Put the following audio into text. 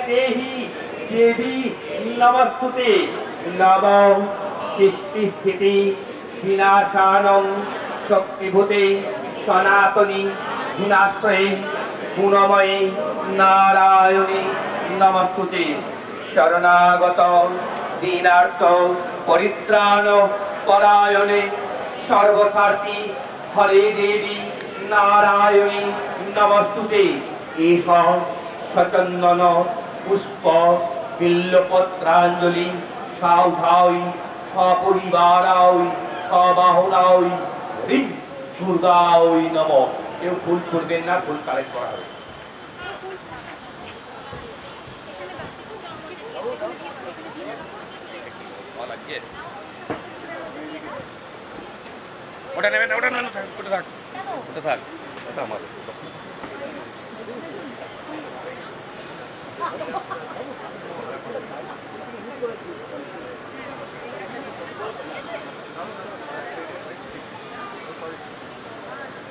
देहि देवी नमस्तुते नवं सृष्टि स्थिति विनाशानं शक्तिभूते सनातनी गुणाश्रये गुणमये नारायणे नमस्तुते शरणागत दीनार्थ परित्राण परायणे सर्वसार्थी हरे देवी नारायणी नमस्तुते एष सचंदन पुष्प बिल्लपत्रांजलि साउधाई सपरिवाराई सबाहुनाई हरि दुर्गाई नमो কেউ ফুল ছুড়বেন না ফুল কালেক্ট করা হবে ওটা নেবেন ওটা নেবেন ওটা থাক ওটা থাক ওটা আমার